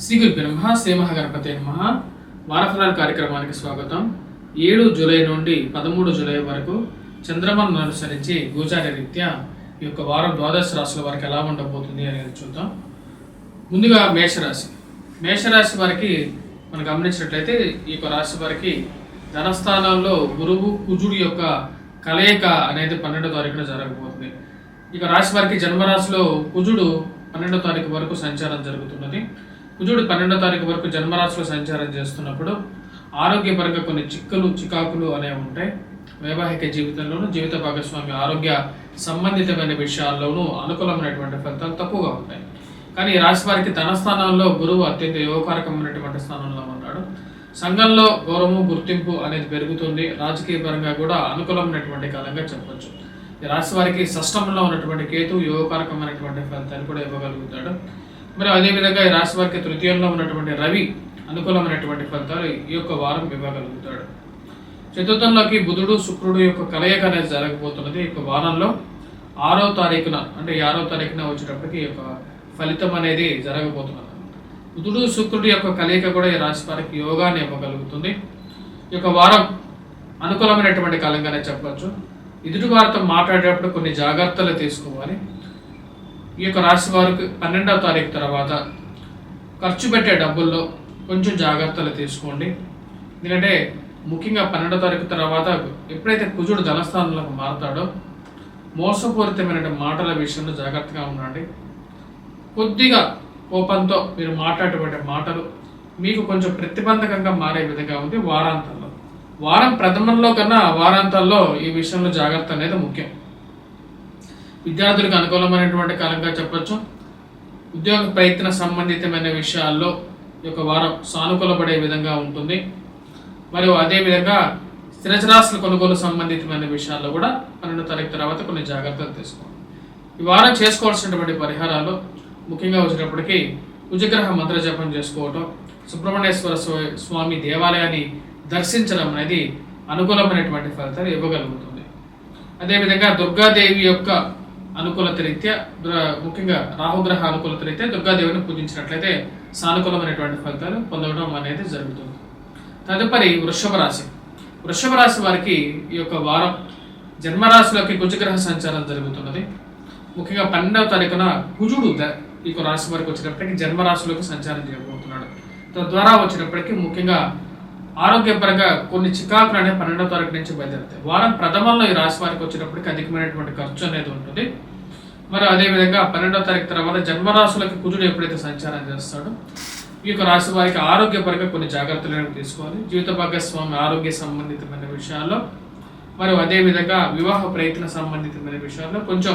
శ్రీ గురు బ్రహ్మ శ్రీ మహాగణపతి నమః. వారఫలాల కార్యక్రమానికి స్వాగతం. 7 జూలై నుండి 13 జూలై వరకు చంద్రమను అనుసరించి గోచార రీత్యా ఈ యొక్క వారం ద్వాదశ రాశుల వారికి ఎలా ఉండబోతుంది అనేది చూద్దాం. ముందుగా మేషరాశి వారికి మనం గమనించినట్లయితే ఈ యొక్క రాశి వారికి ధనస్థానంలో గురువు కుజుడు యొక్క కలయిక అనేది 12వ తారీఖున జరగబోతుంది. ఇక రాశి వారికి జన్మరాశిలో కుజుడు 12వ తారీఖు వరకు సంచారం జరుగుతున్నది. కుజుడు 12వ తారీఖు వరకు జన్మరాశిలో సంచారం చేస్తున్నప్పుడు ఆరోగ్యపరంగా కొన్ని చికాకులు అనేవి ఉంటాయి. వైవాహిక జీవితంలోనూ జీవిత భాగస్వామి ఆరోగ్య సంబంధితమైన విషయాల్లోనూ అనుకూలమైనటువంటి ఫలితాలు తక్కువగా ఉంటాయి. కానీ ఈ రాశి వారికి ధనస్థానంలో గురువు అత్యంత యోగకారకమైనటువంటి స్థానంలో ఉన్నాడు. సంఘంలో గౌరవము గుర్తింపు అనేది పెరుగుతుంది. రాజకీయ పరంగా కూడా అనుకూలమైనటువంటి కాలంగా చెప్పొచ్చు. ఈ రాశి వారికి షష్టంలో ఉన్నటువంటి కేతు యోగకారకమైనటువంటి ఫలితాలు కూడా ఇవ్వగలుగుతాడు. మరి అదేవిధంగా ఈ రాశి వారికి తృతీయంలో ఉన్నటువంటి రవి అనుకూలమైనటువంటి ఫలితాలు ఈ యొక్క వారం ఇవ్వగలుగుతాడు. చతుర్థంలోకి బుధుడు శుక్రుడు యొక్క కలయిక అనేది జరగబోతున్నది. ఈ యొక్క వారంలో 6వ తారీఖున అంటే 6వ తారీఖున వచ్చేటప్పటికి ఈ యొక్క ఫలితం అనేది జరగబోతున్నది. బుధుడు శుక్రుడు యొక్క కలయిక కూడా ఈ రాశి వారికి యోగాన్ని ఇవ్వగలుగుతుంది. ఈ యొక్క వారం అనుకూలమైనటువంటి కాలంగానే చెప్పవచ్చు. ఎదుటి వారితో మాట్లాడేటప్పుడు కొన్ని జాగ్రత్తలు తీసుకోవాలి. ఈ యొక్క రాశి వారికి 12వ తారీఖు తర్వాత ఖర్చు పెట్టే డబ్బుల్లో కొంచెం జాగ్రత్తలు తీసుకోండి. ఎందుకంటే ముఖ్యంగా 12వ తారీఖు తర్వాత ఎప్పుడైతే కుజుడు ధనస్థానంలోకి మారుతాడో మోసపూరితమైన మాటల విషయంలో జాగ్రత్తగా ఉండండి. కొద్దిగా కోపంతో మీరు మాట్లాడేటువంటి మాటలు మీకు కొంచెం ప్రతిబంధకంగా మారే విధంగా ఉంది. వారం ప్రథమంలో కన్నా వారాంతాల్లో ఈ విషయంలో జాగ్రత్త అనేది ముఖ్యం. విద్యార్థులకు అనుకూలమైనటువంటి కాలంగా చెప్పొచ్చు. ఉద్యోగ ప్రయత్న సంబంధితమైన విషయాల్లో ఈ యొక్క వారం సానుకూలపడే విధంగా ఉంటుంది. మరియు అదేవిధంగా స్థిరచరాస్తుల కొనుగోలు సంబంధితమైన విషయాల్లో కూడా 12వ తారీఖు తర్వాత కొన్ని జాగ్రత్తలు తీసుకోవాలి. ఈ వారం చేసుకోవాల్సినటువంటి పరిహారాలు ముఖ్యంగా వచ్చేటప్పటికి కుజగ్రహ మంత్ర జపం చేసుకోవటం, సుబ్రహ్మణ్యేశ్వర స్వామి దేవాలయాన్ని దర్శించడం అనేది అనుకూలమైనటువంటి ఫలితాలు ఇవ్వగలుగుతుంది. అదేవిధంగా దుర్గాదేవి యొక్క అనుకూలత రీత్యా ముఖ్యంగా రాహుగ్రహ అనుకూలత రీత్యా దుర్గాదేవిని పూజించినట్లయితే సానుకూలమైనటువంటి ఫలితాలు పొందడం అనేది జరుగుతుంది. తదుపరి వృషభ రాశి వారికి ఈ యొక్క వారం జన్మరాశిలోకి కుజగ్రహ సంచారం జరుగుతున్నది. ముఖ్యంగా 12వ తారీఖున కుజుడు ఈ యొక్క రాశి వారికి వచ్చేటప్పటికి జన్మరాశిలోకి సంచారం చేయబోతున్నాడు. తద్వారా వచ్చేటప్పటికి ముఖ్యంగా ఆరోగ్యపరంగా కొన్ని చికాకులు అనేవి 12వ తారీఖు నుంచి బయలుదేరుతాయి. వారం ప్రథమంలో ఈ రాశి వారికి వచ్చేటప్పటికి అధికమైనటువంటి ఖర్చు అనేది ఉంటుంది. మరి అదేవిధంగా 12వ తారీఖు తర్వాత జన్మరాశులకి కుజుడు ఎప్పుడైతే సంచారం చేస్తాడో ఈ యొక్క రాశి వారికి ఆరోగ్యపరంగా కొన్ని జాగ్రత్తలు తీసుకోవాలి. జీవిత భాగస్వామి ఆరోగ్య సంబంధితమైన విషయాల్లో మరియు అదేవిధంగా వివాహ ప్రయత్న సంబంధితమైన విషయాల్లో కొంచెం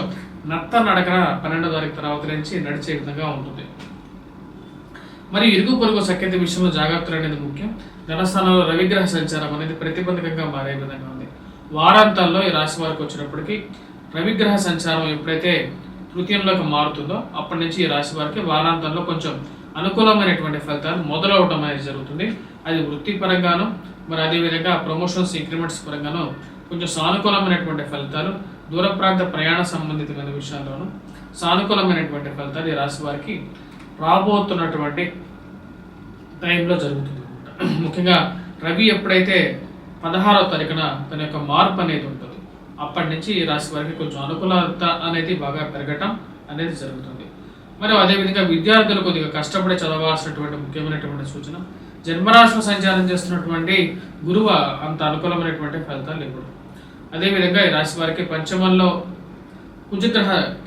నడకన 12వ తారీఖు తర్వాత నుంచి నడిచే విధంగా ఉంటుంది. మరి ఇరుగు పొరుగు సఖ్యత విషయంలో జాగ్రత్తలు అనేది ముఖ్యం. ధనస్థానంలో రవిగ్రహ సంచారం అనేది ప్రతిబంధకంగా మారే విధంగా ఉంది. వారాంతాల్లో ఈ రాశి వారికి వచ్చినప్పటికీ రవిగ్రహ సంచారం ఎప్పుడైతే తృతీయంలోకి మారుతుందో అప్పటి నుంచి ఈ రాశి వారికి వారాంతంలో కొంచెం అనుకూలమైనటువంటి ఫలితాలు మొదలవటం అనేది జరుగుతుంది. అది వృత్తిపరంగాను మరి అదేవిధంగా ప్రమోషన్స్ ఇంక్రిమెంట్స్ పరంగాను కొంచెం సానుకూలమైనటువంటి ఫలితాలు, దూర ప్రాంత ప్రయాణ సంబంధితమైన విషయాల్లోనూ సానుకూలమైనటువంటి ఫలితాలు ఈ రాశి వారికి రాబోతున్నటువంటి టైంలో జరుగుతుంది. ముఖ్యంగా రవి ఎప్పుడైతే 16వ తారీఖున తన యొక్క మార్పు అనేది ఉంటుంది అప్పటి నుంచి ఈ రాశి వారికి కొంచెం అనుకూలత అనేది బాగా పెరగటం అనేది జరుగుతుంది. మరియు అదేవిధంగా విద్యార్థులు కొద్దిగా కష్టపడి చదవాల్సినటువంటి ముఖ్యమైనటువంటి సూచన. జన్మరాశిలో సంచారం చేస్తున్నటువంటి గురువు అంత అనుకూలమైనటువంటి ఫలితాలు ఇవ్వడం. అదేవిధంగా ఈ రాశి వారికి పంచమంలో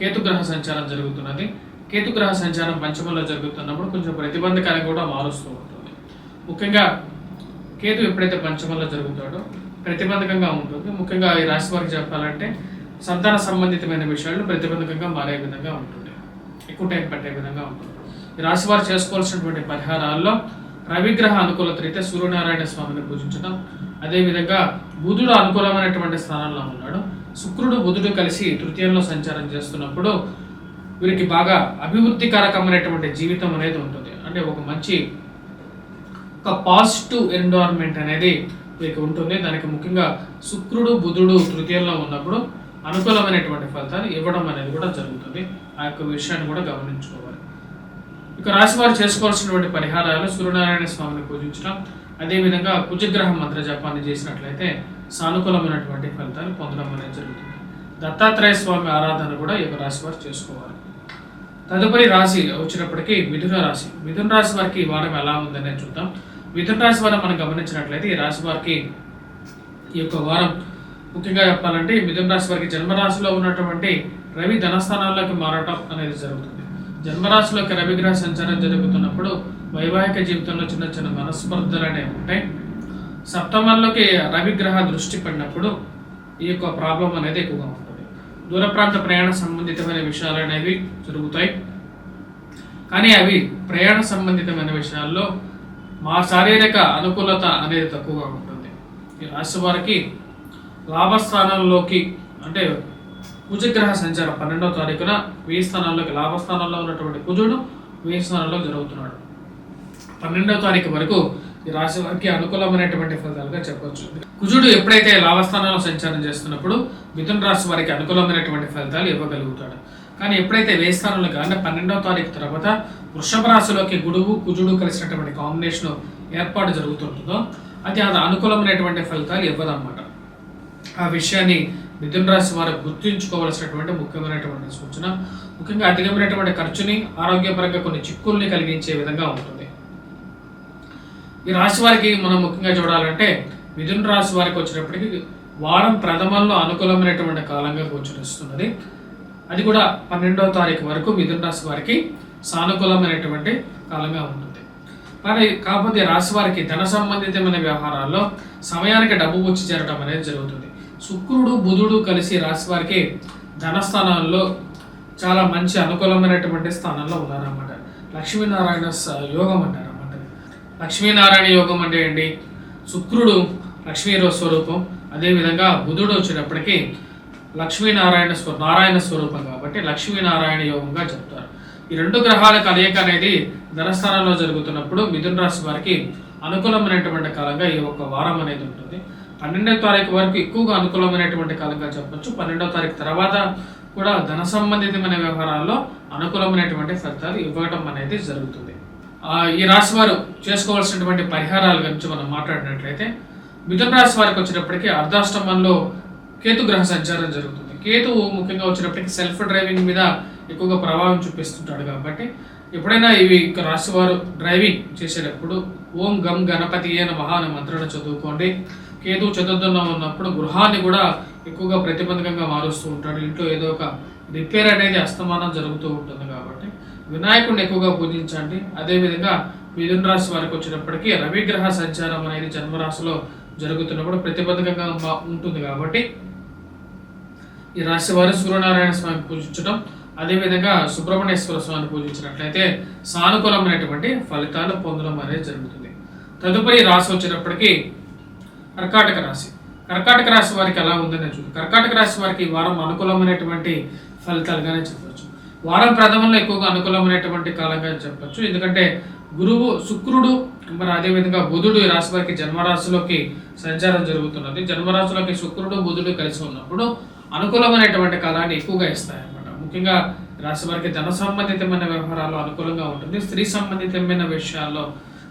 కేతుగ్రహ సంచారం జరుగుతున్నది. కేతుగ్రహ సంచారం పంచమంలో జరుగుతున్నప్పుడు కొంచెం ప్రతిబంధకాన్ని కూడా మారుస్తూ ఉంటుంది. ముఖ్యంగా కేతు ఎప్పుడైతే పంచమంలో జరుగుతాడో ప్రతిబంధకంగా ఉంటుంది. ముఖ్యంగా ఈ రాశి వారికి చెప్పాలంటే సంతాన సంబంధితమైన విషయాలు ప్రతిబంధకంగా మారే విధంగా ఉంటుంది, ఎక్కువ టైం పట్టే విధంగా ఉంటుంది. ఈ రాశి వారు చేసుకోవాల్సినటువంటి పరిహారాల్లో రవిగ్రహ అనుకూలత రీత్యా సూర్యనారాయణ స్వామిని పూజించడం, అదేవిధంగా బుధుడు అనుకూలమైనటువంటి స్థానంలో ఉన్నాడు. శుక్రుడు బుధుడు కలిసి తృతీయంలో సంచారం చేస్తున్నప్పుడు వీరికి బాగా అభివృద్ధికరకమైనటువంటి జీవితం అనేది ఉంటుంది. అంటే ఒక పాజిటివ్ ఎన్విరాన్మెంట్ అనేది వీరికి ఉంటుంది. దానికి ముఖ్యంగా శుక్రుడు బుధుడు తృతీయంలో ఉన్నప్పుడు అనుకూలమైనటువంటి ఫలితాలు ఇవ్వడం అనేది కూడా జరుగుతుంది. ఆ యొక్క విషయాన్ని కూడా గమనించుకోవాలి. ఇక రాశి వారు చేసుకోవాల్సినటువంటి పరిహారాలు సూర్యనారాయణ స్వామిని పూజించడం, అదేవిధంగా కుజగ్రహ మంత్ర జపాన్ని చేసినట్లయితే సానుకూలమైనటువంటి ఫలితాలు పొందడం అనేది జరుగుతుంది. దత్తాత్రేయ స్వామి ఆరాధన కూడా ఈ యొక్క రాశి వారు చేసుకోవాలి. తదుపరి రాశి వచ్చినప్పటికీ మిథున రాశి. మిథున రాశి వారికి ఈ వారం ఎలా ఉందనే చూద్దాం. మిథున రాశి వారు మనం గమనించినట్లయితే ఈ రాశి వారికి ఈ యొక్క వారం ముఖ్యంగా చెప్పాలంటే మిథున రాశి వారికి జన్మరాశిలో ఉన్నటువంటి రవి ధనస్థానాల్లోకి మారటం అనేది జరుగుతుంది. జన్మరాశిలోకి రవిగ్రహ సంచారం జరుగుతున్నప్పుడు వైవాహిక జీవితంలో చిన్న చిన్న మనస్పర్ధలు అనేవి ఉంటాయి. సప్తమంలోకి రవిగ్రహ దృష్టి పడినప్పుడు ఈ యొక్క ప్రాబ్లం అనేది ఎక్కువగా ఉంటుంది. దూర ప్రాంత ప్రయాణ సంబంధితమైన విషయాలు అనేవి జరుగుతాయి. కానీ అవి ప్రయాణ సంబంధితమైన విషయాల్లో మా శారీరక అనుకూలత అనేది తక్కువగా ఉంటుంది. ఈ రాశి వారికి లాభస్థానంలోకి అంటే కుజగ్రహ సంచారం 12వ తారీఖున 1000 స్థానాల్లోకి లాభస్థానంలో ఉన్నటువంటి కుజుడు 1000 స్థానంలో జరుగుతున్నాడు. 12వ తారీఖు వరకు ఈ రాశి వారికి అనుకూలమైనటువంటి ఫలితాలుగా చెప్పవచ్చు. కుజుడు ఎప్పుడైతే లాభస్థానంలో సంచారం చేస్తున్నప్పుడు మిథున రాశి వారికి అనుకూలమైనటువంటి ఫలితాలు ఇవ్వగలుగుతాడు. కానీ ఎప్పుడైతే 1000 స్థానంలోకి అంటే 12వ తారీఖు తర్వాత వృషభ రాశిలోకి కుజుడు కలిసినటువంటి కాంబినేషన్ ఏర్పాటు జరుగుతుంటుందో అది అనుకూలమైనటువంటి ఫలితాలు ఇవ్వదన్నమాట. ఆ విషయాన్ని మిథున రాశి వారు గుర్తుంచుకోవాల్సినటువంటి ముఖ్యమైనటువంటి సూచన. ముఖ్యంగా అధికమైనటువంటి ఖర్చుని ఆరోగ్యపరంగా కొన్ని చిక్కుల్ని కలిగించే విధంగా ఉంటుంది. ఈ రాశి వారికి మనం ముఖ్యంగా చూడాలంటే మిథున రాశి వారికి వచ్చినప్పటికీ వారం ప్రథమంలో అనుకూలమైనటువంటి కాలంగా గోచరిస్తున్నది. అది కూడా 12వ తారీఖు వరకు మిథున రాశి వారికి సానుకూలమైనటువంటి కాలంగా ఉంటుంది. కాకపోతే రాశి వారికి ధన సంబంధితమైన వ్యవహారాల్లో సమయానికి డబ్బు వచ్చి చేరడం అనేది జరుగుతుంది. శుక్రుడు బుధుడు కలిసి రాశి వారికి ధనస్థానాల్లో చాలా మంచి అనుకూలమైనటువంటి స్థానంలో ఉన్నారన్నమాట. లక్ష్మీనారాయణ యోగం అంటారు అన్నమాట. లక్ష్మీనారాయణ యోగం అంటే ఏంటి? శుక్రుడు లక్ష్మీ స్వరూపం, అదేవిధంగా బుధుడు వచ్చేటప్పటికి నారాయణ స్వరూపం కాబట్టి లక్ష్మీనారాయణ యోగంగా చెప్తారు. ఈ రెండు గ్రహాల కలయిక అనేది ధనస్థానంలో జరుగుతున్నప్పుడు మిథున రాశి వారికి అనుకూలమైనటువంటి కాలంగా ఈ ఒక వారం అనేది ఉంటుంది. 12వ తారీఖు వరకు ఎక్కువగా అనుకూలమైనటువంటి కాలంగా చెప్పొచ్చు. 12వ తారీఖు తర్వాత కూడా ధన సంబంధితమైన వ్యవహారాల్లో అనుకూలమైనటువంటి ఫలితాలు ఇవ్వడం అనేది జరుగుతుంది. ఈ రాశి వారు చేసుకోవాల్సినటువంటి పరిహారాల గురించి మనం మాట్లాడినట్లయితే మిథున రాశి వారికి వచ్చినప్పటికీ అర్ధాష్టమంలో కేతు గ్రహ సంచారం జరుగుతుంది. కేతువు ముఖ్యంగా వచ్చినప్పటికీ సెల్ఫ్ డ్రైవింగ్ మీద ఎక్కువగా ప్రభావం చూపిస్తుంటాడు కాబట్టి ఎప్పుడైనా ఇవి రాశి వారు డ్రైవింగ్ చేసేటప్పుడు ఓం గం గణపతి అయిన మహా అనే మంత్రాన్ని చదువుకోండి. కేతు చతుర్థంలో ఉన్నప్పుడు గృహాన్ని కూడా ఎక్కువగా ప్రతిబంధకంగా మారుస్తూ ఉంటాడు. ఇంట్లో ఏదో ఒక రిపేర్ అనేది అస్తమానం జరుగుతూ ఉంటుంది కాబట్టి వినాయకుడిని ఎక్కువగా పూజించండి. అదేవిధంగా మిథున రాశి వారికి వచ్చినప్పటికీ రవిగ్రహ సంచారం అనేది జన్మరాశిలో జరుగుతున్నప్పుడు ప్రతిబంధకంగా ఉంటుంది కాబట్టి ఈ రాశి వారు సూర్యనారాయణ స్వామిని పూజించడం, అదేవిధంగా సుబ్రహ్మణ్యేశ్వర స్వామిని పూజించినట్లయితే సానుకూలమైనటువంటి ఫలితాలు పొందడం అనేది జరుగుతుంది. తదుపరి రాశి వచ్చినప్పటికీ కర్కాటక రాశి. కర్కాటక రాశి వారికి ఎలా ఉందని చూద్దాం. కర్కాటక రాశి వారికి ఈ వారం అనుకూలమైనటువంటి ఫలితాలుగానే చెప్పచ్చు. వారం ప్రథమంలో ఎక్కువగా అనుకూలమైనటువంటి కాలంగా చెప్పచ్చు. ఎందుకంటే శుక్రుడు మరి అదేవిధంగా బుధుడు ఈ రాశి వారికి జన్మరాశిలోకి సంచారం జరుగుతున్నది. జన్మరాశిలోకి శుక్రుడు బుధుడు కలిసి ఉన్నప్పుడు అనుకూలమైనటువంటి కాలాన్ని ఎక్కువగా ఇస్తాయన్నమాట. ముఖ్యంగా రాశి వారికి ధన సంబంధితమైన వ్యవహారాలు అనుకూలంగా ఉంటుంది. స్త్రీ సంబంధితమైన విషయాల్లో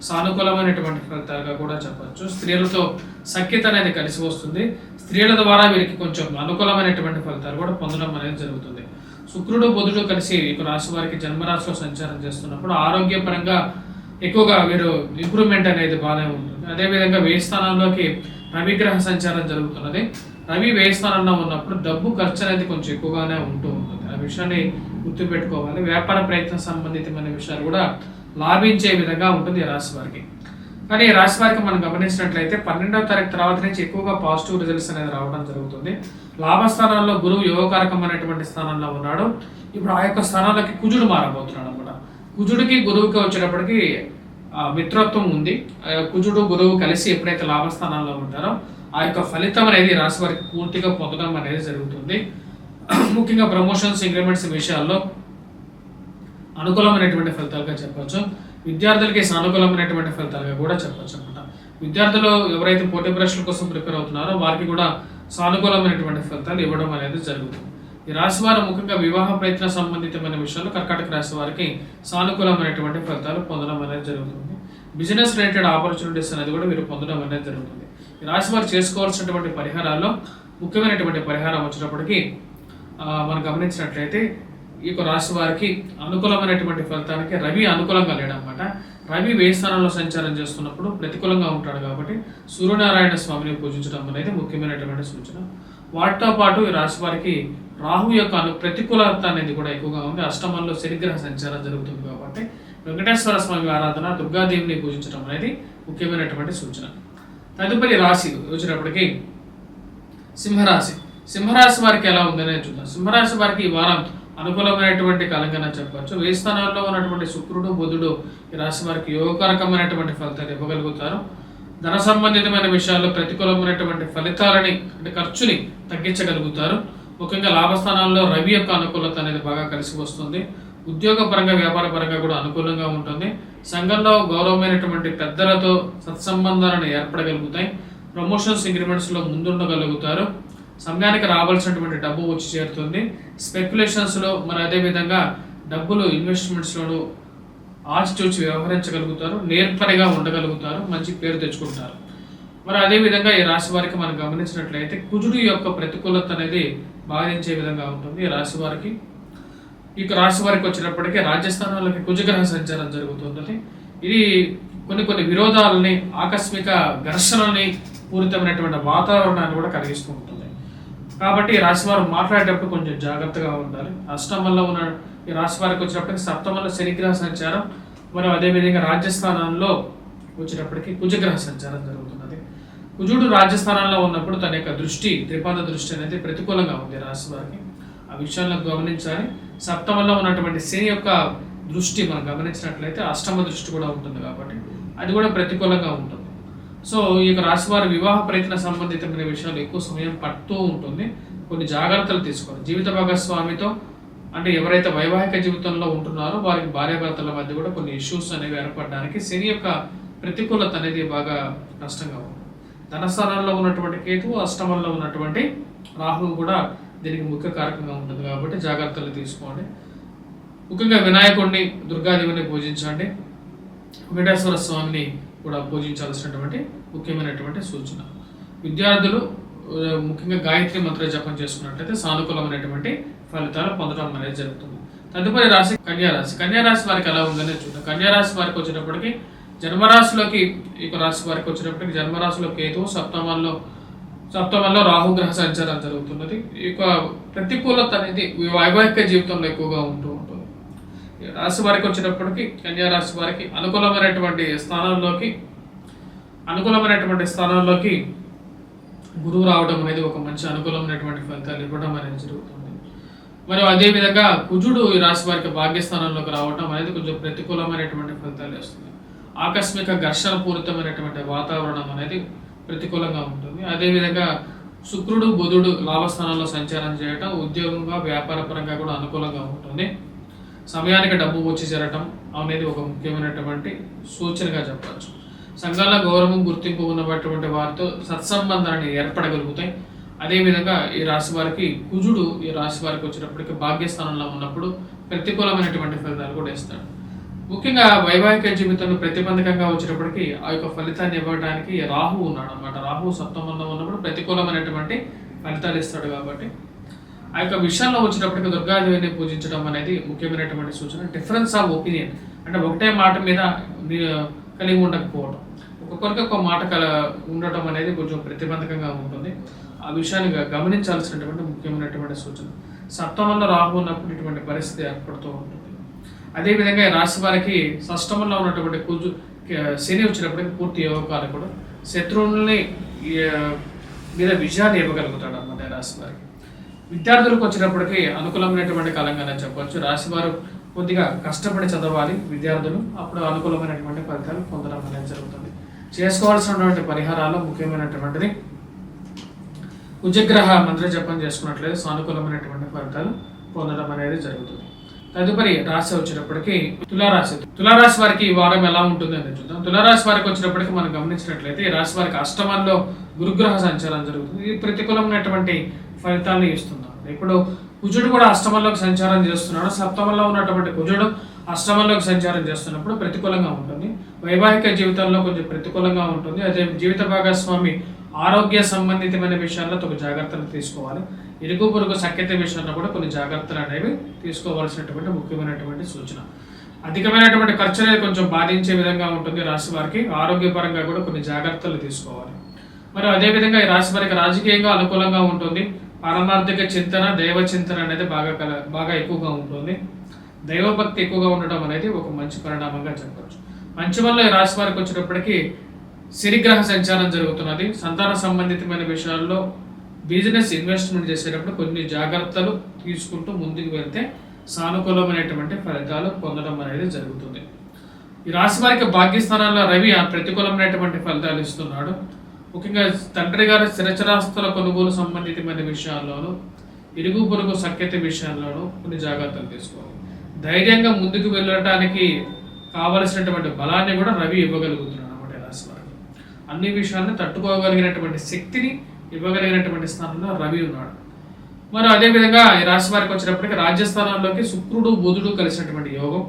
సానుకూలమైనటువంటి ఫలితాలుగా కూడా చెప్పచ్చు. స్త్రీలతో సఖ్యత అనేది కలిసి వస్తుంది. స్త్రీల ద్వారా వీరికి కొంచెం అనుకూలమైనటువంటి ఫలితాలు కూడా పొందడం అనేది జరుగుతుంది. శుక్రుడు బుధుడు కలిసి ఈ రాశి వారికి జన్మరాశిలో సంచారం చేస్తున్నప్పుడు ఆరోగ్యపరంగా ఎక్కువగా వీరు ఇంప్రూవ్మెంట్ అనేది బాగానే ఉంటుంది. అదేవిధంగా 1000 స్థానంలోకి రవిగ్రహ సంచారం జరుగుతున్నది. రవి 1000 స్థానంలో ఉన్నప్పుడు డబ్బు ఖర్చు అనేది కొంచెం ఎక్కువగానే ఉంటూ ఉంటుంది. ఆ విషయాన్ని గుర్తుపెట్టుకోవాలి. వ్యాపార ప్రయత్నం సంబంధితమైన విషయాలు కూడా లాభించే విధంగా ఉంటుంది ఈ రాశి వారికి. కానీ ఈ రాశి వారికి మనం గమనించినట్లయితే 12వ తారీఖు తర్వాత నుంచి ఎక్కువగా పాజిటివ్ రిజల్ట్స్ అనేది రావడం జరుగుతుంది. లాభస్థానాల్లో గురువు యోగకారకం అనేటువంటి స్థానంలో ఉన్నాడు. ఇప్పుడు ఆ యొక్క స్థానాలకి కుజుడు మారబోతున్నాడు అనమాట. కుజుడికి గురువుకి వచ్చేటప్పటికి మిత్రత్వం ఉంది. కుజుడు గురువు కలిసి ఎప్పుడైతే లాభస్థానాల్లో ఉంటారో ఆ యొక్క ఫలితం అనేది రాశి వారికి పూర్తిగా పొందడం అనేది జరుగుతుంది. ముఖ్యంగా ప్రమోషన్స్, ఇంక్రిమెంట్స్ విషయాల్లో అనుకూలమైనటువంటి ఫలితాలుగా చెప్పవచ్చు. విద్యార్థులకి సానుకూలమైనటువంటి ఫలితాలుగా కూడా చెప్పవచ్చు అనమాట. విద్యార్థులు ఎవరైతే పోటీ పరీక్షల కోసం ప్రిపేర్ అవుతున్నారో వారికి కూడా సానుకూలమైనటువంటి ఫలితాలు ఇవ్వడం అనేది జరుగుతుంది. ఈ రాశి వారు ముఖ్యంగా వివాహ ప్రయత్న సంబంధితమైన విషయాలు కర్కాటక రాశి వారికి సానుకూలమైనటువంటి ఫలితాలు పొందడం అనేది జరుగుతుంది. బిజినెస్ రిలేటెడ్ ఆపర్చునిటీస్ అనేది కూడా వీరు పొందడం అనేది జరుగుతుంది. ఈ రాశి వారు చేసుకోవాల్సినటువంటి పరిహారాల్లో ముఖ్యమైనటువంటి పరిహారం వచ్చినప్పటికీ మనం గమనించినట్లయితే ఈ యొక్క రాశి వారికి అనుకూలమైనటువంటి ఫలితానికి రవి అనుకూలంగా లేడనమాట. రవి వ్యయ స్థానంలో సంచారం చేస్తున్నప్పుడు ప్రతికూలంగా ఉంటాడు కాబట్టి సూర్యనారాయణ స్వామిని పూజించడం అనేది ముఖ్యమైనటువంటి సూచన. వాటితో పాటు ఈ రాశి వారికి రాహు యొక్క ప్రతికూలత అనేది కూడా ఎక్కువగా ఉంది. అష్టమంలో శనిగ్రహ సంచారం జరుగుతుంది కాబట్టి వెంకటేశ్వర స్వామి ఆరాధన, దుర్గాదేవిని పూజించడం అనేది ముఖ్యమైనటువంటి సూచన. తదుపరి రాశి వచ్చినప్పటికీ సింహరాశి. సింహరాశి వారికి ఎలా ఉందనే చూద్దాం. సింహరాశి వారికి ఈ వారం అనుకూలమైనటువంటి కాలంగా చెప్పవచ్చు. వ్యయ స్థానాల్లో ఉన్నటువంటి శుక్రుడు, బుధుడు ఈ రాశి వారికి యోగకారకమైనటువంటి ఫలితాలు ఇవ్వగలుగుతారు. ధన సంబంధితమైన విషయాల్లో ప్రతికూలమైనటువంటి ఫలితాలని అంటే ఖర్చుని తగ్గించగలుగుతారు. ముఖ్యంగా లాభస్థానాల్లో రవి యొక్క అనుకూలత అనేది బాగా కలిసి వస్తుంది. ఉద్యోగ పరంగా, వ్యాపార పరంగా కూడా అనుకూలంగా ఉంటుంది. సంఘంలో గౌరవమైనటువంటి పెద్దలతో సత్సంబంధాలను ఏర్పడగలుగుతాయి. ప్రమోషన్స్, ఇంక్రిమెంట్స్లో ముందుండగలుగుతారు. సమయానికి రావాల్సినటువంటి డబ్బు వచ్చి చేరుతుంది. స్పెక్యులేషన్స్లో మరి అదేవిధంగా డబ్బులు ఇన్వెస్ట్మెంట్స్లోనూ ఆచితూచి వ్యవహరించగలుగుతారు. నేర్పరిగా ఉండగలుగుతారు. మంచి పేరు తెచ్చుకుంటారు. మరి అదేవిధంగా ఈ రాశి వారికి మనం గమనించినట్లయితే కుజుడు యొక్క ప్రతికూలత అనేది బాధించే విధంగా ఉంటుంది. ఈ రాశి వారికి రాశి వారికి వచ్చినప్పటికీ రాజస్థానంలోకి కుజగ్రహ సంచారం జరుగుతుంది. ఇది కొన్ని విరోధాలని, ఆకస్మిక ఘర్షణని, పూరితమైనటువంటి వాతావరణాన్ని కూడా కలిగిస్తూ ఉంటుంది. కాబట్టి ఈ రాశి వారు మాట్లాడేటప్పుడు కొంచెం జాగ్రత్తగా ఉండాలి. అష్టమంలో ఉన్న ఈ రాశి వారికి వచ్చినప్పటికీ సప్తమంలో శనిగ్రహ సంచారం, మరియు అదేవిధంగా రాజస్థానంలో వచ్చేటప్పటికి కుజగ్రహ సంచారం జరుగుతున్నది. కుజుడు రాజస్థానంలో ఉన్నప్పుడు తన యొక్క దృష్టి, త్రిపాద దృష్టి అనేది ప్రతికూలంగా ఉంది రాశి వారికి. ఆ విషయాలను గమనించాలి. సప్తమంలో ఉన్నటువంటి శని యొక్క దృష్టి మనం గమనించినట్లయితే అష్టమ దృష్టి కూడా ఉంటుంది కాబట్టి అది కూడా ప్రతికూలంగా ఉంటుంది. సో ఈ యొక్క రాశి వారి వివాహ ప్రయత్న సంబంధితమైన విషయాలు ఎక్కువ సమయం పడుతూ ఉంటుంది. కొన్ని జాగ్రత్తలు తీసుకోవాలి. జీవిత భాగస్వామితో అంటే ఎవరైతే వైవాహిక జీవితంలో ఉంటున్నారో వారికి భార్యాభర్తల మధ్య కూడా కొన్ని ఇష్యూస్ అనేవి ఏర్పడడానికి శని యొక్క ప్రతికూలత అనేది బాగా కష్టంగా ఉంది. ధనస్థానంలో ఉన్నటువంటి కేతువు, అష్టమంలో ఉన్నటువంటి రాహువు కూడా దీనికి ముఖ్య కారకంగా ఉంటుంది కాబట్టి జాగ్రత్తలు తీసుకోండి. ముఖ్యంగా వినాయకుడిని, దుర్గాదేవిని పూజించండి. వెంకటేశ్వర స్వామిని కూడా పూజించాల్సినటువంటి ముఖ్యమైనటువంటి సూచన. విద్యార్థులు ముఖ్యంగా గాయత్రి మంత్ర జపం చేసుకున్నట్లయితే సానుకూలమైనటువంటి ఫలితాలు పొందడం అనేది జరుగుతుంది. తదుపరి రాశి కన్యారాశి. కన్యారాశి వారికి ఎలా ఉందనే చూద్దాం. కన్యారాశి వారికి వచ్చేటప్పటికి జన్మరాశిలోకి రాశి వారికి వచ్చేటప్పటికి జన్మరాశిలో కేతువు, సప్తమంలో రాహుగ్రహ సంచారం జరుగుతున్నది. ఈ యొక్క ప్రతికూలత అనేది వైవాహిక జీవితంలో ఎక్కువగా ఉంటూ ఉంటుంది. రాశి వారికి వచ్చేటప్పటికి కన్యారాశి వారికి అనుకూలమైనటువంటి స్థానాల్లోకి గురువు రావడం అనేది ఒక మంచి అనుకూలమైనటువంటి ఫలితాలు ఇవ్వడం అనేది జరుగుతుంది. మరియు అదేవిధంగా కుజుడు ఈ రాశి వారికి భాగ్యస్థానంలోకి రావడం అనేది కొంచెం ప్రతికూలమైనటువంటి ఫలితాలు ఇస్తుంది. ఆకస్మిక ఘర్షణ పూరితమైనటువంటి వాతావరణం అనేది ప్రతికూలంగా ఉంటుంది. అదేవిధంగా శుక్రుడు, బుధుడు లాభస్థానంలో సంచారం చేయటం ఉద్యోగంగా, వ్యాపార పరంగా కూడా అనుకూలంగా ఉంటుంది. సమయానికి డబ్బు వచ్చి చేరటం అనేది ఒక ముఖ్యమైనటువంటి సూచనగా చెప్పవచ్చు. సంఘాల గౌరవం, గుర్తింపు ఉన్నటువంటి వారితో సత్సంబంధాన్ని ఏర్పడగలుగుతాయి. అదేవిధంగా ఈ రాశి వారికి కుజుడు ఈ రాశి వారికి వచ్చేటప్పటికి భాగ్యస్థానంలో ఉన్నప్పుడు ప్రతికూలమైనటువంటి ఫలితాలు కూడా ఇస్తాడు. ముఖ్యంగా వైవాహిక జీవితంలో ప్రతిబంధకంగా వచ్చేటప్పటికి ఆ యొక్క ఫలితాన్ని ఇవ్వడానికి రాహు ఉన్నాడు అనమాట. రాహు సప్తమంలో ఉన్నప్పుడు ప్రతికూలమైనటువంటి ఫలితాలు ఇస్తాడు కాబట్టి ఆ యొక్క విషయంలో వచ్చినప్పటికీ దుర్గాదేవిని పూజించడం అనేది ముఖ్యమైనటువంటి సూచన. డిఫరెన్స్ ఆఫ్ ఒపీనియన్ అంటే ఒకటే మాట మీద కలిగి ఉండకపోవడం, ఒక్కొక్కరికి ఒక మాట ఉండటం అనేది కొంచెం ప్రతిబంధకంగా ఉంటుంది. ఆ విషయాన్ని గమనించాల్సినటువంటి ముఖ్యమైనటువంటి సూచన. సప్తమంలో రాహు ఉన్నప్పుడు ఇటువంటి పరిస్థితి ఏర్పడుతూ ఉంటుంది. అదేవిధంగా ఈ రాశి వారికి షష్టమంలో ఉన్నటువంటి శని వచ్చినప్పటికీ పూర్తి యోగకారకుడు, శత్రువుల్ని మీద విజయాన్ని ఇవ్వగలుగుతాడు అన్నమాట రాశి వారికి. విద్యార్థులకు వచ్చినప్పటికీ అనుకూలమైనటువంటి కాలంగానే చెప్పవచ్చు. రాశి వారు కొద్దిగా కష్టపడి చదవాలి విద్యార్థులు, అప్పుడు అనుకూలమైనటువంటి ఫలితాలు పొందడం అనేది జరుగుతుంది. చేసుకోవాల్సినటువంటి పరిహారాల్లో ముఖ్యమైనటువంటిది కుజగ్రహ మంత్ర జపం చేసుకున్నట్లయితే సానుకూలమైనటువంటి ఫలితాలు పొందడం అనేది జరుగుతుంది. తదుపరి రాశి వచ్చినప్పటికీ తులారాశి వారికి ఈ వారం ఎలా ఉంటుంది అని చూద్దాం. తులారాశి వారికి వచ్చినప్పటికీ మనం గమనించినట్లయితే ఈ రాశి వారికి అష్టమంలో గురుగ్రహ సంచారం జరుగుతుంది. ఇది ప్రతికూలమైనటువంటి ఫలితాలను ఇస్తుంది. ఇప్పుడు కుజుడు కూడా అష్టమంలోకి సంచారం చేస్తున్నాడు. సప్తమంలో ఉన్నటువంటి కుజుడు అష్టమంలోకి సంచారం చేస్తున్నప్పుడు ప్రతికూలంగా ఉంటుంది. వైవాహిక జీవితంలో కొంచెం ప్రతికూలంగా ఉంటుంది. అదే జీవిత భాగస్వామి ఆరోగ్య సంబంధితమైన విషయాల్లో ఒక జాగ్రత్తలు తీసుకోవాలి. ఇరుగు పొరుగు సఖ్యత విషయంలో కూడా కొన్ని జాగ్రత్తలు అనేవి తీసుకోవాల్సినటువంటి ముఖ్యమైనటువంటి సూచన. అధికమైనటువంటి ఖర్చు అనేది కొంచెం బాధించే విధంగా ఉంటుంది రాశి వారికి. ఆరోగ్యపరంగా కూడా కొన్ని జాగ్రత్తలు తీసుకోవాలి. మరి అదేవిధంగా ఈ రాశి వారికి రాజకీయంగా అనుకూలంగా ఉంటుంది. పారమార్థిక చింతన, దైవ చింతన అనేది బాగా ఎక్కువగా ఉంటుంది. దైవభక్తి ఎక్కువగా ఉండడం అనేది ఒక మంచి పరిణామంగా చెప్పవచ్చు. పంచమంలో ఈ రాశి వారికి వచ్చేటప్పటికి శనిగ్రహ సంచారం జరుగుతున్నది. సంతాన సంబంధితమైన విషయాల్లో బిజినెస్ ఇన్వెస్ట్మెంట్ చేసేటప్పుడు కొన్ని జాగ్రత్తలు తీసుకుంటూ ముందుకు వెళ్తే సానుకూలమైనటువంటి ఫలితాలు పొందడం అనేది జరుగుతుంది. ఈ రాశి వారికి భాగ్యస్థానాల్లో రవి ప్రతికూలమైనటువంటి ఫలితాలు ఇస్తున్నాడు. ముఖ్యంగా తండ్రి గారి స్థిరచరాస్తుల కొనుగోలు సంబంధితమైన విషయాల్లోనూ, ఇరుగు పొరుగు సఖ్యత విషయాల్లోనూ కొన్ని జాగ్రత్తలు తీసుకోవాలి. ధైర్యంగా ముందుకు వెళ్ళడానికి కావలసినటువంటి బలాన్ని కూడా రవి ఇవ్వగలుగుతున్నాడు అన్నమాట రాశి వారికి. అన్ని విషయాలను తట్టుకోగలిగినటువంటి శక్తిని ఇవ్వగలిగినటువంటి స్థానంలో రవి ఉన్నాడు. మరి అదేవిధంగా ఈ రాశి వారికి వచ్చినప్పటికీ రాజ్యస్థానాల్లోకి శుక్రుడు బుధుడు కలిసినటువంటి యోగం.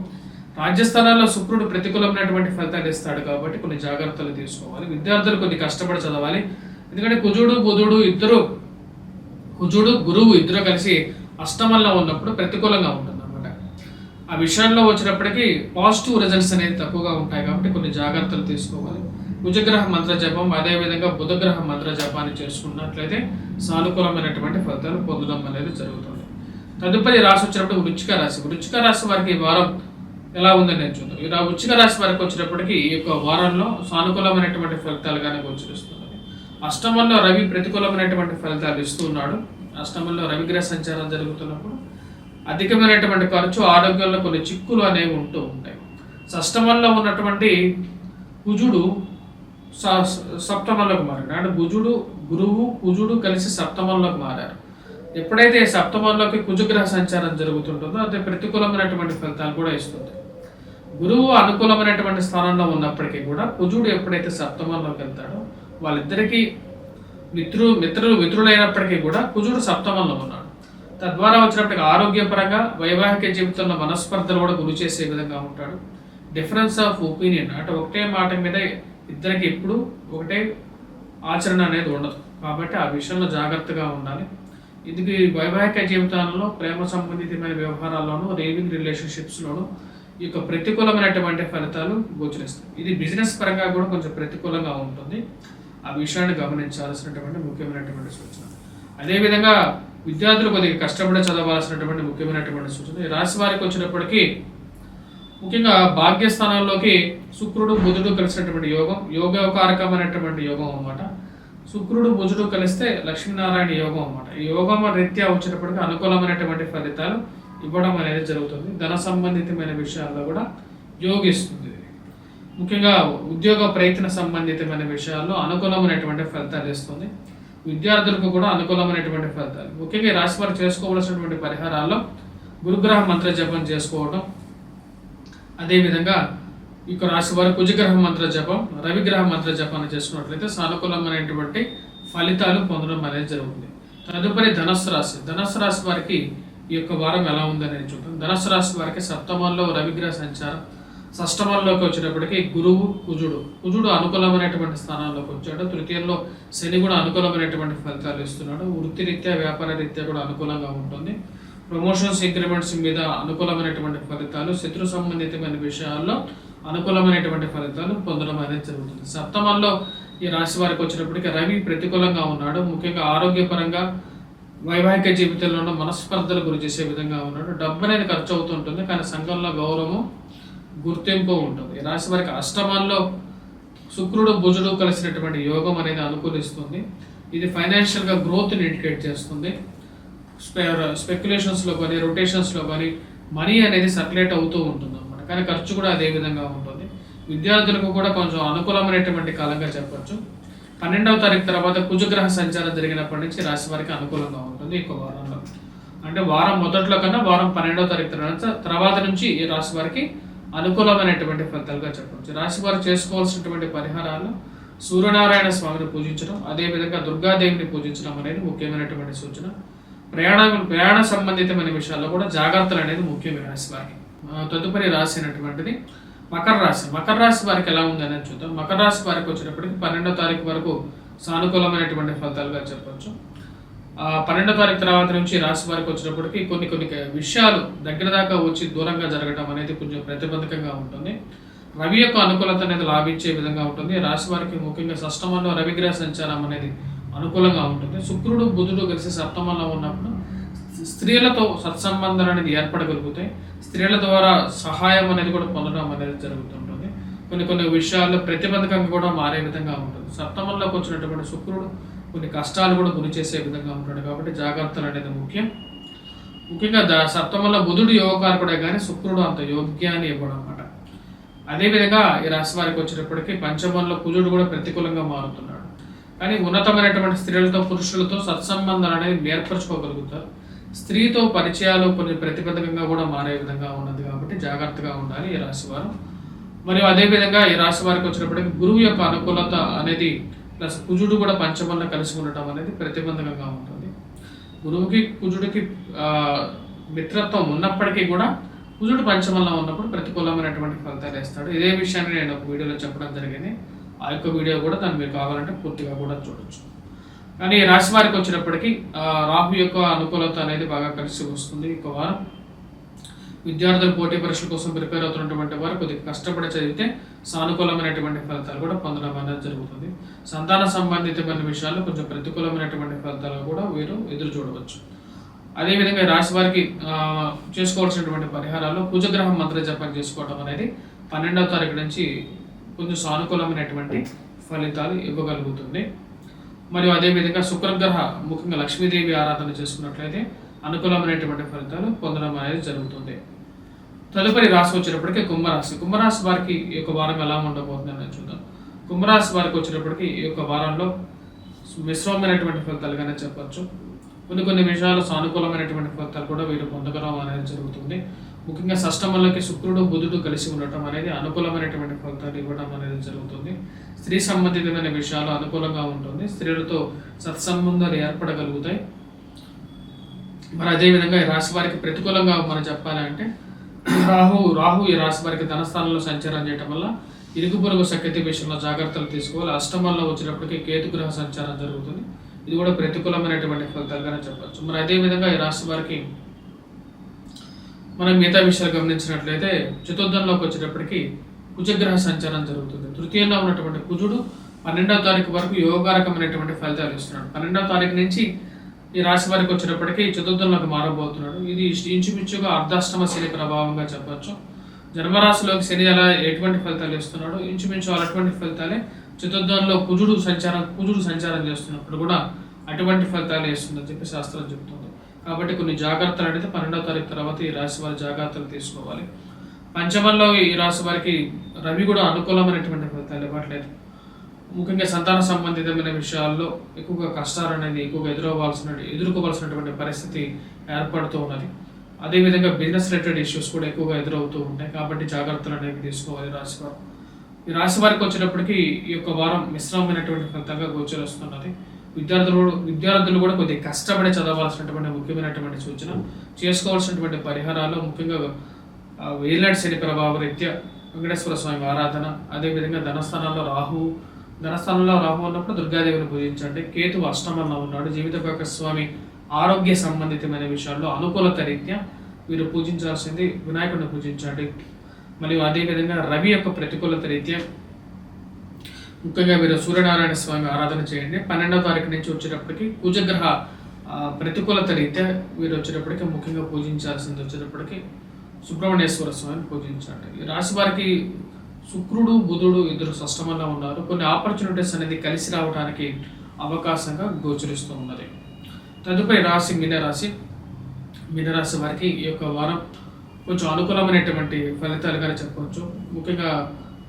రాజ్యస్థానాల్లో శుక్రుడు ప్రతికూలమైనటువంటి ఫలితాలు ఇస్తాడు కాబట్టి కొన్ని జాగ్రత్తలు తీసుకోవాలి. విద్యార్థులు కొన్ని కష్టపడి చదవాలి. ఎందుకంటే కుజుడు గురువు ఇద్దరు కలిసి అష్టమంలో ఉన్నప్పుడు ప్రతికూలంగా ఉంటుంది అనమాట. ఆ విషయంలో వచ్చినప్పటికీ పాజిటివ్ రిజల్ట్స్ అనేది తక్కువగా ఉంటాయి కాబట్టి కొన్ని జాగ్రత్తలు తీసుకోవాలి. కుజగ్రహ మంత్ర జపం, అదేవిధంగా బుధగ్రహ మంత్ర జపాన్ని చేసుకున్నట్లయితే సానుకూలమైనటువంటి ఫలితాలు పొందడం అనేది జరుగుతుంది. తదుపరి రాశి వచ్చినప్పుడు వృశ్చిక రాశి వారికి ఈ వారం ఎలా ఉందని నేను చూద్దాం. ఇలా వృశ్చిక రాశి వారికి వచ్చినప్పటికీ ఈ యొక్క వారంలో సానుకూలమైనటువంటి ఫలితాలుగానే గోచరిస్తున్నది. అష్టమంలో రవి ప్రతికూలమైనటువంటి ఫలితాలు ఇస్తున్నాడు. అష్టమంలో రవిగ్రహ సంచారం జరుగుతున్నప్పుడు అధికమైనటువంటి ఖర్చు, ఆరోగ్యంలో కొన్ని చిక్కులు అనేవి ఉంటూ ఉంటాయి. అష్టమంలో ఉన్నటువంటి కుజుడు సప్తమంలోకి మారాడు. అంటే కుజుడు కలిసి సప్తమంలోకి మారారు. ఎప్పుడైతే సప్తమంలోకి కుజగ్రహ సంచారం జరుగుతుంటుందో అది ప్రతికూలమైనటువంటి ఫలితాలు కూడా ఇస్తుంది. గురువు అనుకూలమైనటువంటి స్థానంలో ఉన్నప్పటికీ కూడా కుజుడు ఎప్పుడైతే సప్తమంలోకి వెళ్తాడో వాళ్ళిద్దరికీ మిత్రులైనప్పటికీ కూడా కుజుడు సప్తమంలో ఉన్నాడు. తద్వారా వచ్చినప్పటికీ ఆరోగ్యపరంగా వైవాహిక జీవితంలో మనస్పర్ధలు కూడా గురి చేసే విధంగా ఉంటాడు. డిఫరెన్స్ ఆఫ్ ఒపీనియన్ అంటే ఒకటే మాట మీద ఇద్దరికి ఎప్పుడు ఒకటే ఆచరణ అనేది ఉండదు. కాబట్టి ఆ విషయంలో జాగ్రత్తగా ఉండాలి. ఇది వైవాహిక జీవితాలలో ప్రేమ సంబంధితమైన వ్యవహారాల్లోనూ, లివింగ్ రిలేషన్షిప్స్లోనూ ఈ యొక్క ప్రతికూలమైనటువంటి ఫలితాలు గోచరిస్తాయి. ఇది బిజినెస్ పరంగా కూడా కొంచెం ప్రతికూలంగా ఉంటుంది. ఆ విషయాన్ని గమనించాల్సినటువంటి ముఖ్యమైనటువంటి సూచన. అదేవిధంగా విద్యార్థులు కొద్దిగా కష్టపడి చదవాల్సినటువంటి ముఖ్యమైనటువంటి సూచన. ఈ రాశి వారికి వచ్చినప్పటికీ ముఖ్యంగా భాగ్యస్థానాల్లోకి శుక్రుడు బుధుడు కలిసినటువంటి యోగకారకమైనటువంటి యోగం అన్నమాట. శుక్రుడు బుధుడు కలిస్తే లక్ష్మీనారాయణ యోగం అన్నమాట. ఈ యోగం రీత్యా వచ్చినప్పటికీ అనుకూలమైనటువంటి ఫలితాలు ఇవ్వడం అనేది జరుగుతుంది. ధన సంబంధితమైన విషయాల్లో కూడా యోగిస్తుంది. ముఖ్యంగా ఉద్యోగ ప్రయత్న సంబంధితమైన విషయాల్లో అనుకూలమైనటువంటి ఫలితాలు ఇస్తుంది. విద్యార్థులకు కూడా అనుకూలమైనటువంటి ఫలితాలు. ముఖ్యంగా ఈ రాశి వారు చేసుకోవలసినటువంటి పరిహారాల్లో గురుగ్రహ మంత్ర జపం చేసుకోవడం, అదేవిధంగా ఈ రాశి వారు కుజగ్రహ మంత్ర జపం, రవిగ్రహ మంత్ర జపాన్ని చేసుకున్నట్లయితే సానుకూలమైనటువంటి ఫలితాలు పొందడం అనేది జరుగుతుంది. తదుపరి ధనుస్సు రాశి వారికి ఈ యొక్క వారం ఎలా ఉందని చూద్దాం. ధనుస్సు రాశి వారికి సప్తమంలో రవిగ్రహ సంచారం, షష్టమంలోకి వచ్చేటప్పటికి కుజుడు అనుకూలమైనటువంటి స్థానాల్లోకి వచ్చాడు. తృతీయంలో శని కూడా అనుకూలమైనటువంటి ఫలితాలు ఇస్తున్నాడు. వృత్తిరీత్యా వ్యాపార రీత్యా కూడా అనుకూలంగా ఉంటుంది. ప్రమోషన్స్, ఇంక్రిమెంట్స్ మీద అనుకూలమైనటువంటి ఫలితాలు, శత్రు సంబంధితమైన విషయాల్లో అనుకూలమైనటువంటి ఫలితాలు పొందడం అనేది జరుగుతుంది. సప్తమంలో ఈ రాశి వారికి వచ్చినప్పటికీ రవి ప్రతికూలంగా ఉన్నాడు. ముఖ్యంగా ఆరోగ్యపరంగా వైవాహిక జీవితంలో మనస్పర్ధలు గురి చేసే విధంగా ఉన్నాడు. డబ్బు అనేది ఖర్చు అవుతుంటుంది, కానీ సంఘంలో గౌరవము, గుర్తింపు ఉంటుంది. ఈ రాశి వారికి అష్టమంలో శుక్రుడు బుధుడు కలిసినటువంటి యోగం అనేది అనుకూలిస్తుంది. ఇది ఫైనాన్షియల్గా గ్రోత్ని ఇండికేట్ చేస్తుంది. స్పెక్యులేషన్స్లో కానీ రొటేషన్స్లో కానీ మనీ అనేది సర్క్యులేట్ అవుతూ ఉంటుంది అన్నమాట. కానీ ఖర్చు కూడా అదే విధంగా ఉంటుంది. విద్యార్థులకు కూడా కొంచెం అనుకూలమైనటువంటి కాలంగా చెప్పచ్చు. 12వ తారీఖు తర్వాత కుజగ్రహ సంచారం జరిగినప్పటి నుంచి రాశి వారికి అనుకూలంగా ఉంటుంది. ఇంకో వారంలో అంటే వారం మొదట్లో కన్నా వారం 12వ తారీఖు తర్వాత నుంచి ఈ రాశి వారికి అనుకూలమైనటువంటి ఫలితాలుగా చెప్పవచ్చు. రాశి వారు చేసుకోవాల్సినటువంటి పరిహారాలు సూర్యనారాయణ స్వామిని పూజించడం, అదేవిధంగా దుర్గాదేవిని పూజించడం అనేది ముఖ్యమైనటువంటి సూచన. ప్రయాణ సంబంధితమైన విషయాల్లో కూడా జాగ్రత్తలు అనేది ముఖ్యం ఈ రాశి వారికి. తదుపరి రాశి అయినటువంటిది మకర రాశి. మకర రాశి వారికి ఎలా ఉంది అనేది చూద్దాం. మకర రాశి వారికి వచ్చినప్పటికీ 12వ తారీఖు వరకు సానుకూలమైనటువంటి ఫలితాలుగా చెప్పొచ్చు. 12వ తారీఖు తర్వాత నుంచి రాశి వారికి వచ్చినప్పటికీ కొన్ని విషయాలు దగ్గర దాకా వచ్చి దూరంగా జరగడం అనేది కొంచెం ప్రతిబంధకంగా ఉంటుంది. రవి యొక్క అనుకూలత అనేది లాభించే విధంగా ఉంటుంది. రాశి వారికి ముఖ్యంగా షష్టమంలో రవిగ్రహ సంచారం అనేది అనుకూలంగా ఉంటుంది. శుక్రుడు బుధుడు కలిసి సప్తమంలో ఉన్నప్పుడు స్త్రీలతో సత్సంబంధాలు అనేది ఏర్పడగలుగుతాయి. స్త్రీల ద్వారా సహాయం అనేది కూడా పొందడం అనేది జరుగుతుంటుంది. కొన్ని విషయాల్లో ప్రతిబంధకంగా కూడా మారే విధంగా ఉంటుంది. సప్తమంలోకి వచ్చినటువంటి శుక్రుడు కొన్ని కష్టాలు కూడా గురి చేసే విధంగా ఉంటాడు. కాబట్టి జాగ్రత్తలు అనేది ముఖ్యంగా సప్తమంలో బుధుడు యోగకారకుడే కానీ శుక్రుడు అంత యోగ్యాన్ని ఇవ్వడం అన్నమాట. అదేవిధంగా ఈ రాశి వారికి వచ్చేటప్పటికీ పంచమంలో కుజుడు కూడా ప్రతికూలంగా మారుతున్నాడు. కానీ ఉన్నతమైనటువంటి స్త్రీలతో పురుషులతో సత్సంబంధాలు అనేది ఏర్పరచుకోగలుగుతారు. స్త్రీతో పరిచయాలు కొన్ని ప్రతిబంధకంగా కూడా మారే విధంగా ఉన్నది. కాబట్టి జాగ్రత్తగా ఉండాలి ఈ రాశి వారు. మరియు అదేవిధంగా ఈ రాశి వారికి వచ్చినప్పటికీ గురువు యొక్క అనుకూలత అనేది ప్లస్ కుజుడు కూడా పంచమంలో కలిసి ఉండటం అనేది ప్రతిబంధకంగా ఉంటుంది. గురువుకి కుజుడికి మిత్రత్వం ఉన్నప్పటికీ కూడా కుజుడు పంచమంలో ఉన్నప్పుడు ప్రతికూలమైనటువంటి ఫలితాలు ఇస్తాడు. ఇదే విషయాన్ని నేను ఒక వీడియోలో చెప్పడం జరిగింది. ఆ యొక్క వీడియో కూడా దాన్ని మీరు కావాలంటే పూర్తిగా కూడా చూడొచ్చు. కానీ ఈ రాశి వారికి వచ్చినప్పటికీ రాహు యొక్క అనుకూలత అనేది బాగా కలిసి వస్తుంది. ఈ వారం విద్యార్థులు పోటీ పరీక్షల కోసం ప్రిపేర్ అవుతున్నటువంటి వారు కొద్దిగా కష్టపడి చదివితే సానుకూలమైనటువంటి ఫలితాలు కూడా పొందడం అనేది జరుగుతుంది. సంతాన సంబంధితమైన విషయాల్లో కొంచెం ప్రతికూలమైనటువంటి ఫలితాలు కూడా వీరు ఎదురు చూడవచ్చు. అదేవిధంగా ఈ రాశి వారికి చేసుకోవాల్సినటువంటి పరిహారాల్లో కుజగ్రహం మంత్ర జపం చేసుకోవడం అనేది 12వ తారీఖు నుంచి కొంచెం సానుకూలమైనటువంటి ఫలితాలు ఇవ్వగలుగుతుంది. మరియు అదేవిధంగా శుక్రగ్రహ ముఖ్యంగా లక్ష్మీదేవి ఆరాధన చేసుకున్నట్లయితే అనుకూలమైనటువంటి ఫలితాలు పొందడం అనేది జరుగుతుంది. తదుపరి రాశి వచ్చేటప్పటికి కుంభరాశి. కుంభరాశి వారికి ఈ యొక్క వారం ఎలా ఉండబోతుంది అనేది చూద్దాం. కుంభరాశి వారికి వచ్చేటప్పటికి ఈ యొక్క వారంలో మిశ్రమమైనటువంటి ఫలితాలుగానే చెప్పచ్చు. కొన్ని విషయాలు సానుకూలమైనటువంటి ఫలితాలు కూడా వీరు పొందడం అనేది జరుగుతుంది. ముఖ్యంగా షష్టమంలోకి శుక్రుడు బుధుడు కలిసి ఉండటం అనేది అనుకూలమైనటువంటి ఫలితాలు ఇవ్వడం అనేది జరుగుతుంది. స్త్రీ సంబంధితమైన విషయాలు అనుకూలంగా ఉంటుంది. స్త్రీలతో సత్సంబంధాలు ఏర్పడగలుగుతాయి. మరి అదేవిధంగా ఈ రాశి వారికి ప్రతికూలంగా మనం చెప్పాలంటే రాహు ఈ రాశి వారికి ధనస్థానంలో సంచారం చేయడం వల్ల ఇరుగు పొరుగు సఖ్యత విషయంలో జాగ్రత్తలు తీసుకోవాలి. అష్టమంలో వచ్చినప్పటికీ కేతు గ్రహ సంచారం జరుగుతుంది. ఇది కూడా ప్రతికూలమైనటువంటి ఫలితాలుగానే చెప్పచ్చు. మరి అదేవిధంగా ఈ రాశి వారికి మనం మిగతా విషయాలు గమనించినట్లయితే చతుర్థంలోకి వచ్చేటప్పటికి కుజగ్రహ సంచారం జరుగుతుంది. తృతీయంలో ఉన్నటువంటి కుజుడు 12వ తారీఖు వరకు యోగకారకమైనటువంటి ఫలితాలు ఇస్తున్నాడు. 12వ తారీఖు నుంచి ఈ రాశి వారికి వచ్చేటప్పటికి చతుర్థంలోకి మారబోతున్నాడు. ఇది ఇంచుమించుగా అర్ధాష్టమ శని ప్రభావంగా చెప్పచ్చు. జన్మరాశిలోకి శని ఎటువంటి ఫలితాలు ఇస్తున్నాడు, ఇంచుమించు అటువంటి ఫలితాలే చతుర్థంలో కుజుడు సంచారం చేస్తున్నప్పుడు కూడా అటువంటి ఫలితాలు ఇస్తుందని చెప్పి శాస్త్రం చెబుతుంది. కాబట్టి కొన్ని జాగ్రత్తలు అనేది 12వ తారీఖు తర్వాత ఈ రాశి వారి జాగ్రత్తలు తీసుకోవాలి. పంచమంలో ఈ రాశి వారికి రవి కూడా అనుకూలమైనటువంటి ఫలితాలు ఇవ్వట్లేదు. ముఖ్యంగా సంతాన సంబంధితమైన విషయాల్లో ఎక్కువగా కష్టాలు అనేది ఎక్కువగా ఎదుర్కోవాల్సినటువంటి పరిస్థితి ఏర్పడుతూ ఉన్నది. అదేవిధంగా బిజినెస్ రిలేటెడ్ ఇష్యూస్ కూడా ఎక్కువగా ఎదురవుతూ ఉంటాయి. కాబట్టి జాగ్రత్తలు అనేవి తీసుకోవాలి రాశివారు. ఈ రాశి వారికి వచ్చేటప్పటికి ఈ యొక్క వారం మిశ్రమమైనటువంటి ఫలితంగా గోచరిస్తున్నది. విద్యార్థులు కూడా కొద్దిగా కష్టపడి చదవాల్సినటువంటి ముఖ్యమైనటువంటి సూచన. చేసుకోవాల్సినటువంటి పరిహారాలు ముఖ్యంగా వేలినాటి శని ప్రభావ రీత్యా వెంకటేశ్వర స్వామి ఆరాధన, అదేవిధంగా ధనస్థానంలో రాహు ఉన్నప్పుడు దుర్గాదేవిని పూజించండి. కేతు అష్టమంలో ఉన్నాడు. జీవిత భాగస్వామి ఆరోగ్య సంబంధితమైన విషయాల్లో అనుకూలత రీత్యా వీరు పూజించాల్సింది వినాయకుడిని పూజించండి. మరియు అదేవిధంగా రవి యొక్క ప్రతికూలత రీత్యా ముఖ్యంగా వీరు సూర్యనారాయణ స్వామి ఆరాధన చేయండి. 12వ తారీఖు నుంచి వచ్చేటప్పటికి కుజగ్రహ ప్రతికూలత రీత్యా వీరు వచ్చేటప్పటికి ముఖ్యంగా పూజించాల్సింది వచ్చేటప్పటికి సుబ్రహ్మణ్యేశ్వర స్వామిని పూజించండి. ఈ రాశి వారికి శుక్రుడు బుధుడు ఇద్దరు షష్టమంలో ఉన్నారు. కొన్ని ఆపర్చునిటీస్ అనేది కలిసి రావడానికి అవకాశంగా గోచరిస్తూ ఉన్నది. తదుపరి రాశి మీనరాశి వారికి ఈ యొక్క వారం కొంచెం అనుకూలమైనటువంటి ఫలితాలుగానే చెప్పవచ్చు. ముఖ్యంగా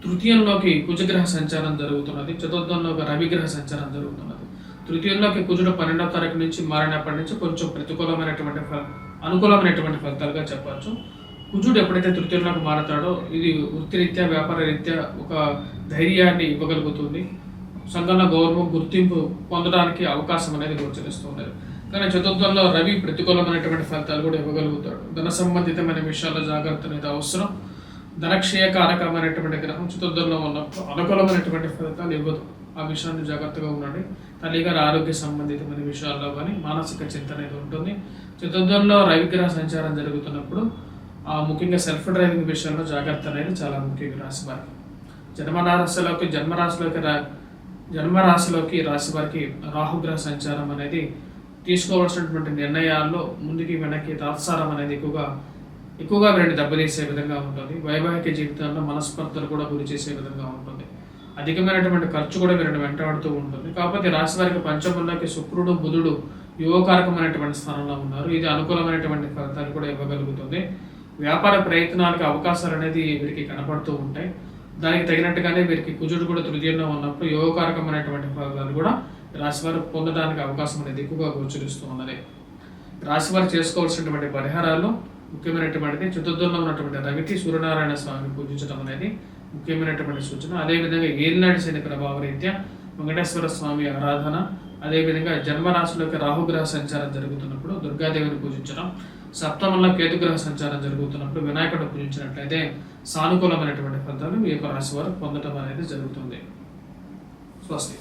తృతీయంలోకి కుజగ్రహ సంచారం జరుగుతున్నది. చతుర్థంలోకి రవిగ్రహ సంచారం జరుగుతున్నది. తృతీయంలోకి కుజుడు 12వ తారీఖు నుంచి మారినప్పటి నుంచి కొంచెం అనుకూలమైనటువంటి ఫలితాలుగా చెప్పవచ్చు. కుజుడు ఎప్పుడైతే తృతీయంలోకి మారతాడో ఇది వృత్తిరీత్యా వ్యాపార రీత్యా ఒక ధైర్యాన్ని ఇవ్వగలుగుతుంది. సంఘంలో గౌరవం గుర్తింపు పొందడానికి అవకాశం అనేది గోచరిస్తుంది. కానీ చతుర్థంలో రవి ప్రతికూలమైనటువంటి ఫలితాలు కూడా ఇవ్వగలుగుతాడు. ధన సంబంధితమైన విషయాల్లో జాగ్రత్త అనేది అవసరం. ధనక్షయకారకమైనటువంటి గ్రహం చతుర్థంలో ఉన్నప్పుడు అనుకూలమైనటువంటి ఫలితాలు ఇవ్వదు. ఆ విషయాన్ని జాగ్రత్తగా ఉండండి. తల్లిగారి ఆరోగ్య సంబంధితమైన విషయాల్లో కానీ మానసిక చింత అనేది ఉంటుంది. చతుర్థంలో రవిగ్రహ సంచారం జరుగుతున్నప్పుడు ముఖ్యంగా సెల్ఫ్ డ్రైవింగ్ విషయంలో జాగ్రత్త అనేది చాలా ముఖ్యంగా రాశి వారికి. జన్మరాశిలోకి రాశి వారికి రాహుగ్రహ సంచారం అనేది తీసుకోవాల్సినటువంటి నిర్ణయాల్లో ముందుకి వెనక్కి తాత్సారం అనేది ఎక్కువగా వీరిని దెబ్బతీసే విధంగా ఉంటుంది. వైవాహిక జీవితంలో మనస్పర్ధలు కూడా గురి చేసే విధంగా ఉంటుంది. అధికమైనటువంటి ఖర్చు కూడా వీరిని వెంటాడుతూ ఉంటుంది. కాకపోతే రాశి వారికి పంచమంలోకి శుక్రుడు బుధుడు యువకారకమైనటువంటి స్థానంలో ఉన్నారు. ఇది అనుకూలమైనటువంటి ఫలితాలు కూడా ఇవ్వగలుగుతుంది. వ్యాపార ప్రయత్నాలకు అవకాశాలు అనేది వీరికి కనపడుతూ ఉంటాయి. దానికి తగినట్టుగానే వీరికి కుజుడు కూడా తృతీయంలో ఉన్నప్పుడు యోగకారకమైనటువంటి ఫలితాలు కూడా రాశివారు పొందడానికి అవకాశం అనేది ఎక్కువగా గోచరిస్తూ ఉన్నది. రాశివారు చేసుకోవాల్సినటువంటి పరిహారాల్లో ముఖ్యమైనటువంటిది చతుర్థంలో ఉన్నటువంటి రవికి సూర్యనారాయణ స్వామిని పూజించడం అనేది ముఖ్యమైనటువంటి సూచన. అదేవిధంగా ఏలినాటి శని ప్రభావ రీత్యా వెంకటేశ్వర స్వామి ఆరాధన, అదేవిధంగా జన్మరాశిలోకి రాహుగ్రహ సంచారం జరుగుతున్నప్పుడు దుర్గాదేవిని పూజించడం, సప్తమంలో కేతుగ్రహ సంచారం జరుగుతున్నప్పుడు వినాయకుడు పూజించినట్లయితే సానుకూలమైనటువంటి ఫలితాలు ఈ యొక్క రాశి వారు పొందడం అనేది జరుగుతుంది. స్వస్తి.